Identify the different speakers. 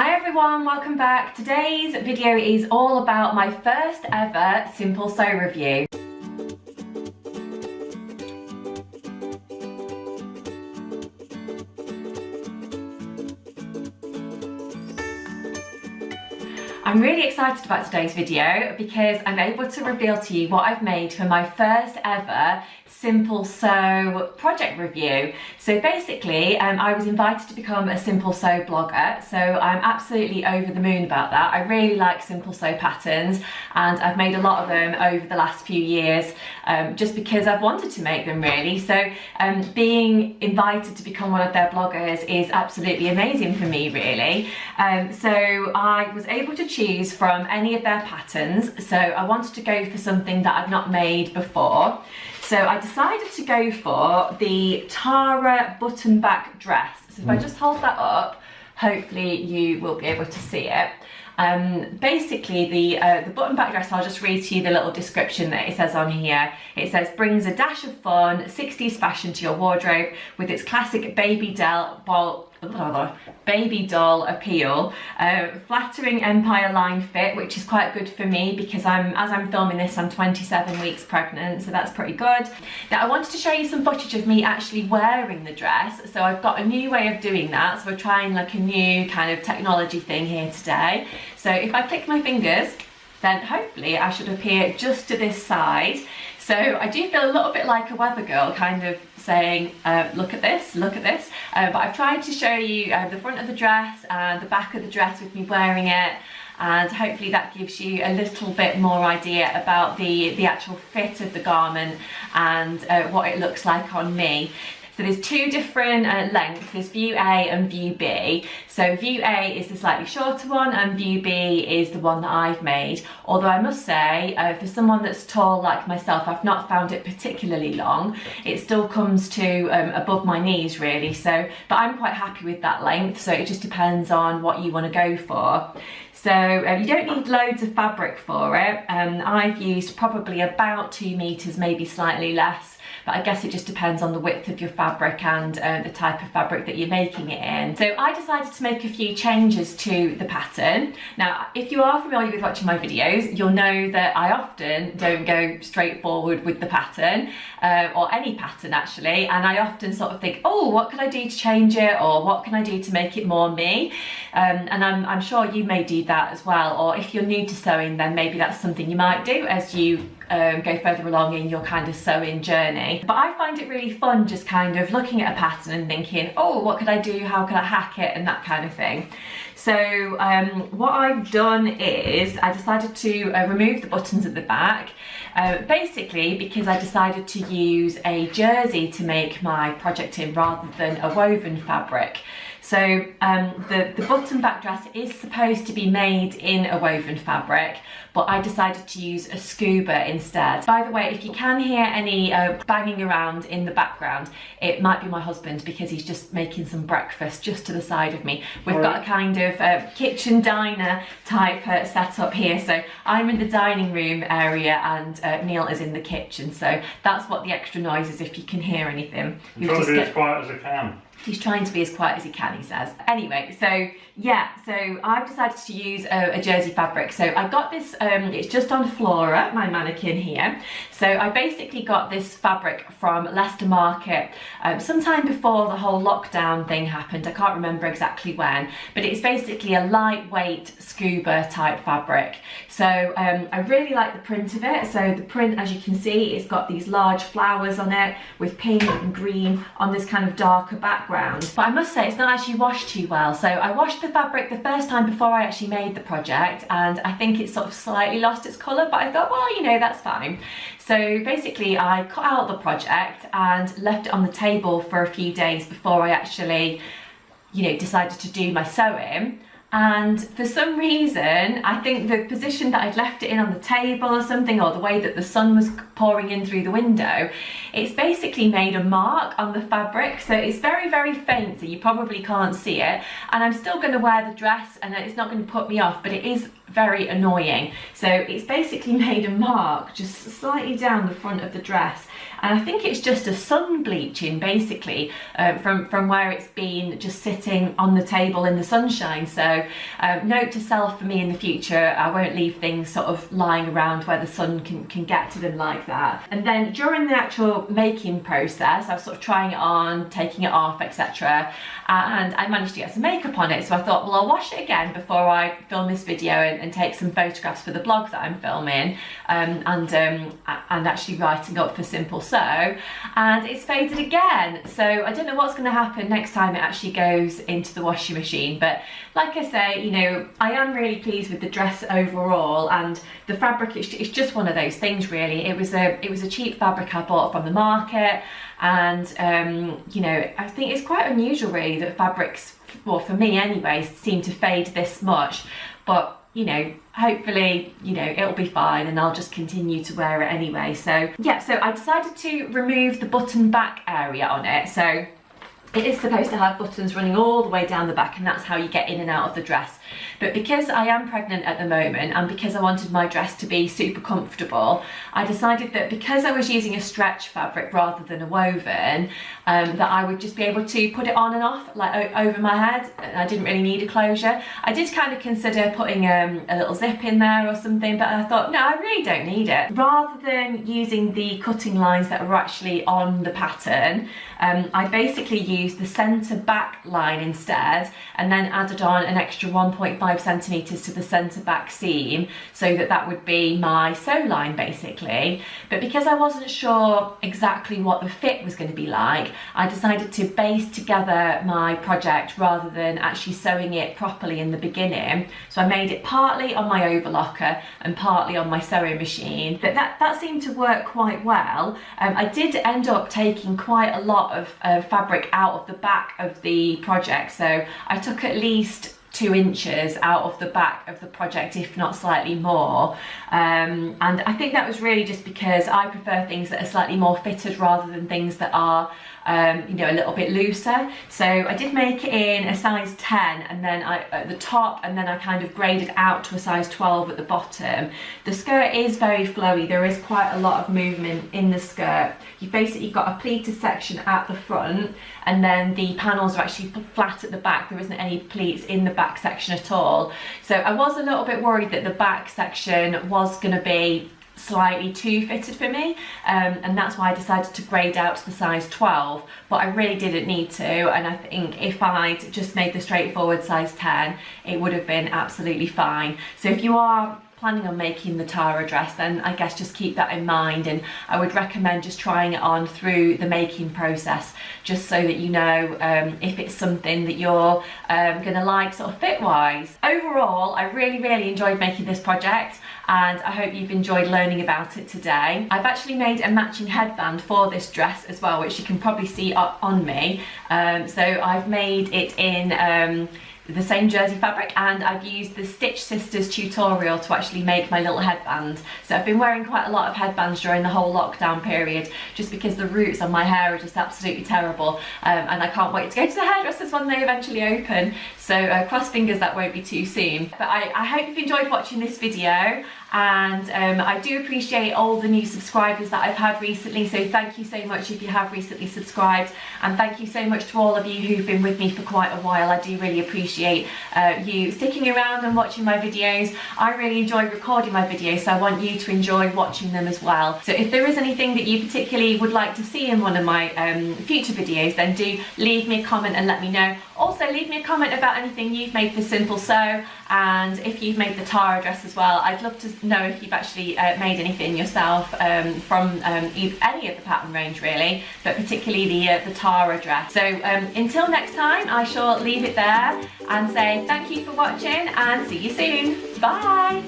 Speaker 1: Hi everyone, welcome back. Today's video is all about my first ever Simple Sew review. I'm really excited about today's video because I'm able to reveal to you what I've made for my first ever Simple Sew project review. So basically, I was invited to become a Simple Sew blogger, so I'm absolutely over the moon about that. I really like Simple Sew patterns and I've made a lot of them over the last few years just because I've wanted to make them really. So being invited to become one of their bloggers is absolutely amazing for me really. So I was able to choose from any of their patterns, so I wanted to go for something that I've not made before. So I decided to go for the Tara button back dress. So if I just hold that up, hopefully you will be able to see it. Basically the button back dress, I'll just read to you the little description that it says on here. It says, brings a dash of fun, 60s fashion to your wardrobe with its classic baby doll appeal, flattering empire line fit, which is quite good for me because as I'm filming this, I'm 27 weeks pregnant, so that's pretty good. Now I wanted to show you some footage of me actually wearing the dress, so I've got a new way of doing that, so we're trying like a new kind of technology thing here today. So if I click my fingers, then hopefully I should appear just to this side. So I do feel a little bit like a weather girl, kind of saying, look at this, look at this. But I've tried to show you the front of the dress and the back of the dress with me wearing it, and hopefully that gives you a little bit more idea about the actual fit of the garment and what it looks like on me. So there's two different lengths, there's view A and view B. So view A is the slightly shorter one and view B is the one that I've made. Although I must say, for someone that's tall like myself, I've not found it particularly long. It still comes to above my knees really, so, but I'm quite happy with that length, so it just depends on what you want to go for. So you don't need loads of fabric for it. I've used probably about 2 meters, maybe slightly less. But I guess it just depends on the width of your fabric and the type of fabric that you're making it in. So I decided to make a few changes to the pattern. Now, if you are familiar with watching my videos, you'll know that I often don't go straight forward with the pattern, or any pattern actually, and I often sort of think, oh, what can I do to change it, or what can I do to make it more me? And I'm sure you may do that as well, or if you're new to sewing, then maybe that's something you might do as you go further along in your kind of sewing journey. But I find it really fun just kind of looking at a pattern and thinking, oh, what could I do, how could I hack it, and that kind of thing. So what I've done is I decided to remove the buttons at the back, basically because I decided to use a jersey to make my project in rather than a woven fabric. So the button back dress is supposed to be made in a woven fabric, but I decided to use a scuba instead. By the way, if you can hear any banging around in the background, it might be my husband because he's just making some breakfast just to the side of me. We've got a kind of kitchen diner type setup here, so I'm in the dining room area and Neil is in the kitchen, so that's what the extra noise is if you can hear anything.
Speaker 2: I'm trying to be as quiet as I can.
Speaker 1: He's trying to be as quiet as he can, he says. Anyway, so yeah, so I've decided to use a jersey fabric. So I got this, it's just on Flora, my mannequin here. So I basically got this fabric from Leicester Market sometime before the whole lockdown thing happened. I can't remember exactly when, but it's basically a lightweight scuba type fabric. So I really like the print of it. So the print, as you can see, it's got these large flowers on it with pink and green on this kind of darker background. But I must say, it's not actually washed too well. So I washed the fabric the first time before I actually made the project, and I think it's sort of slightly lost its colour, but I thought, well, you know, that's fine. So basically I cut out the project and left it on the table for a few days before I actually, you know, decided to do my sewing. And for some reason, I think the position that I'd left it in on the table or something, or the way that the sun was pouring in through the window, it's basically made a mark on the fabric. So it's very, very faint, so you probably can't see it. And I'm still going to wear the dress and it's not going to put me off, but it is very annoying. So it's basically made a mark just slightly down the front of the dress. And I think it's just a sun bleaching basically from where it's been just sitting on the table in the sunshine. So So note to self for me in the future, I won't leave things sort of lying around where the sun can get to them like that. And then during the actual making process, I was sort of trying it on, taking it off, etc. And I managed to get some makeup on it. So I thought, well, I'll wash it again before I film this video and take some photographs for the blog that I'm filming and actually writing up for Simple Sew. And it's faded again. So I don't know what's going to happen next time it actually goes into the washing machine. But like I say, you know, I am really pleased with the dress overall, and the fabric, it's just one of those things really. It was a cheap fabric I bought from the market, and you know, I think it's quite unusual really that fabrics, well for me anyway, seem to fade this much. But you know, hopefully, you know, it'll be fine and I'll just continue to wear it anyway. So yeah, so I decided to remove the button back area on it. So it is supposed to have buttons running all the way down the back, and that's how you get in and out of the dress. But because I am pregnant at the moment, and because I wanted my dress to be super comfortable, I decided that because I was using a stretch fabric rather than a woven, that I would just be able to put it on and off like over my head. I didn't really need a closure. I did kind of consider putting a little zip in there or something, but I thought, no, I really don't need it. Rather than using the cutting lines that are actually on the pattern, I basically used the centre back line instead, and then added on an extra 1.5 centimetres to the centre back seam, so that would be my sew line basically. But because I wasn't sure exactly what the fit was going to be like, I decided to baste together my project rather than actually sewing it properly in the beginning. So I made it partly on my overlocker and partly on my sewing machine. But that seemed to work quite well. I did end up taking quite a lot of fabric out of the back of the project, so I took at least 2 inches out of the back of the project, if not slightly more, and I think that was really just because I prefer things that are slightly more fitted rather than things that are you know, a little bit looser. So I did make it in a size 10, and then at the top, and then I kind of graded out to a size 12 at the bottom. The skirt is very flowy. There is quite a lot of movement in the skirt. You've basically got a pleated section at the front, and then the panels are actually flat at the back. There isn't any pleats in the back section at all. So I was a little bit worried that the back section was going to be slightly too fitted for me, and that's why I decided to grade out to the size 12, but I really didn't need to. And I think if I'd just made the straightforward size 10, it would have been absolutely fine. So if you are planning on making the Tara dress, then I guess just keep that in mind, and I would recommend just trying it on through the making process, just so that you know if it's something that you're gonna like sort of fit wise. Overall, I really enjoyed making this project, and I hope you've enjoyed learning about it today. I've actually made a matching headband for this dress as well, which you can probably see on me. So I've made it in the same jersey fabric, and I've used the Stitch Sisters tutorial to actually make my little headband. So I've been wearing quite a lot of headbands during the whole lockdown period, just because the roots on my hair are just absolutely terrible, and I can't wait to go to the hairdressers when they eventually open. So cross fingers that won't be too soon. But I hope you've enjoyed watching this video, and I do appreciate all the new subscribers that I've had recently, so thank you so much if you have recently subscribed, and thank you so much to all of you who've been with me for quite a while. I do really appreciate you sticking around and watching my videos. I really enjoy recording my videos, so I want you to enjoy watching them as well. So if there is anything that you particularly would like to see in one of my future videos, then do leave me a comment and let me know. Also leave me a comment about anything you've made for Simple Sew, and if you've made the Tara dress as well. I'd love to know if you've actually made anything yourself from any of the pattern range really, but particularly the Tara dress. So until next time, I shall leave it there and say thank you for watching, and see you soon. Bye!